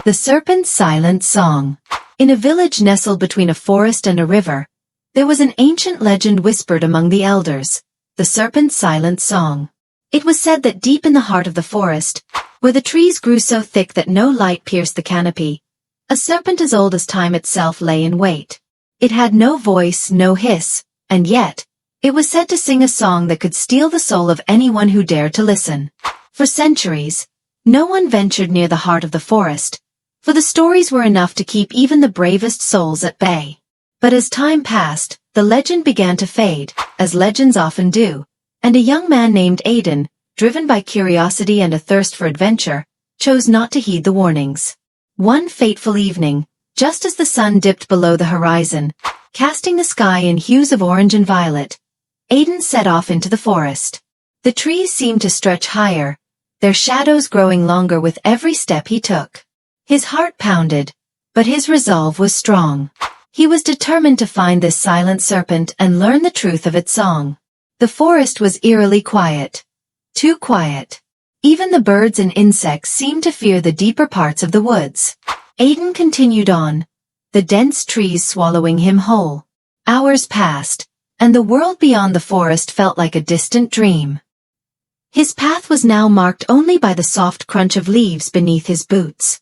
The Serpent's Silent Song. In a village nestled between a forest and a river, there was an ancient legend whispered among the elders, the Serpent's Silent Song. It was said that deep in the heart of the forest, where the trees grew so thick that no light pierced the canopy, a serpent as old as time itself lay in wait. It had no voice, no hiss, and yet, it was said to sing a song that could steal the soul of anyone who dared to listen. For centuries, no one ventured near the heart of the forest, for the stories were enough to keep even the bravest souls at bay. But as time passed, the legend began to fade, as legends often do, and a young man named Aiden, driven by curiosity and a thirst for adventure, chose not to heed the warnings. One fateful evening, just as the sun dipped below the horizon, casting the sky in hues of orange and violet, Aiden set off into the forest. The trees seemed to stretch higher, their shadows growing longer with every step he took. His heart pounded, but his resolve was strong. He was determined to find this silent serpent and learn the truth of its song. The forest was eerily quiet. Too quiet. Even the birds and insects seemed to fear the deeper parts of the woods. Aiden continued on, the dense trees swallowing him whole. Hours passed, and the world beyond the forest felt like a distant dream. His path was now marked only by the soft crunch of leaves beneath his boots.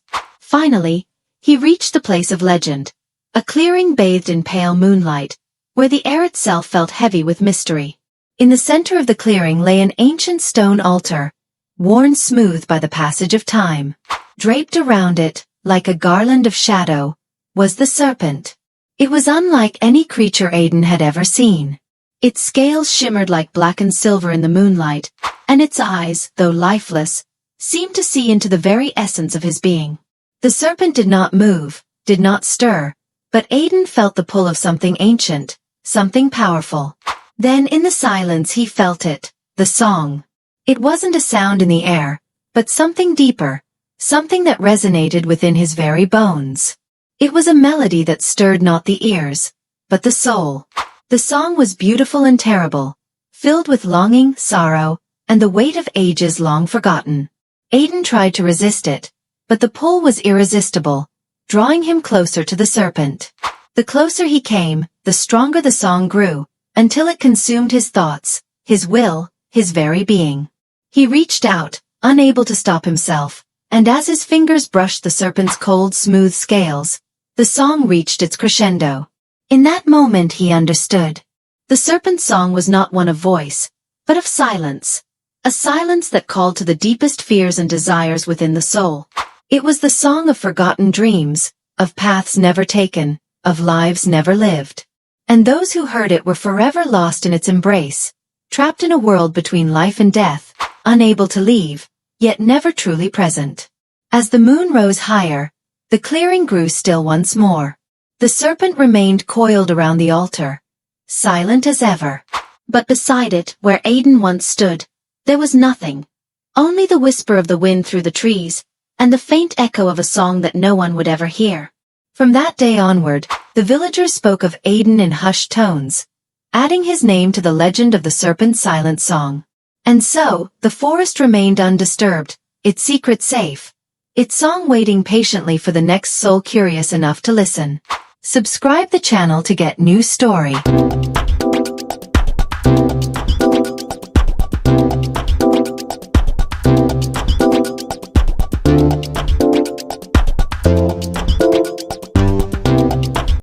Finally, he reached the place of legend, a clearing bathed in pale moonlight, where the air itself felt heavy with mystery. In the center of the clearing lay an ancient stone altar, worn smooth by the passage of time. Draped around it, like a garland of shadow, was the serpent. It was unlike any creature Aiden had ever seen. Its scales shimmered like blackened silver in the moonlight, and its eyes, though lifeless, seemed to see into the very essence of his being. The serpent did not move, did not stir, but Aiden felt the pull of something ancient, something powerful. Then in the silence he felt it, the song. It wasn't a sound in the air, but something deeper, something that resonated within his very bones. It was a melody that stirred not the ears, but the soul. The song was beautiful and terrible, filled with longing, sorrow, and the weight of ages long forgotten. Aiden tried to resist it, but the pull was irresistible, drawing him closer to the serpent. The closer he came, the stronger the song grew, until it consumed his thoughts, his will, his very being. He reached out, unable to stop himself, and as his fingers brushed the serpent's cold, smooth scales, the song reached its crescendo. In that moment he understood. The serpent's song was not one of voice, but of silence. A silence that called to the deepest fears and desires within the soul. It was the song of forgotten dreams, of paths never taken, of lives never lived. And those who heard it were forever lost in its embrace, trapped in a world between life and death, unable to leave, yet never truly present. As the moon rose higher, the clearing grew still once more. The serpent remained coiled around the altar, silent as ever. But beside it, where Aiden once stood, there was nothing. Only the whisper of the wind through the trees, and the faint echo of a song that no one would ever hear. From that day onward, the villagers spoke of Aiden in hushed tones, adding his name to the legend of the serpent's silent song. And so, the forest remained undisturbed, its secret safe, its song waiting patiently for the next soul curious enough to listen. Subscribe the channel to get new story.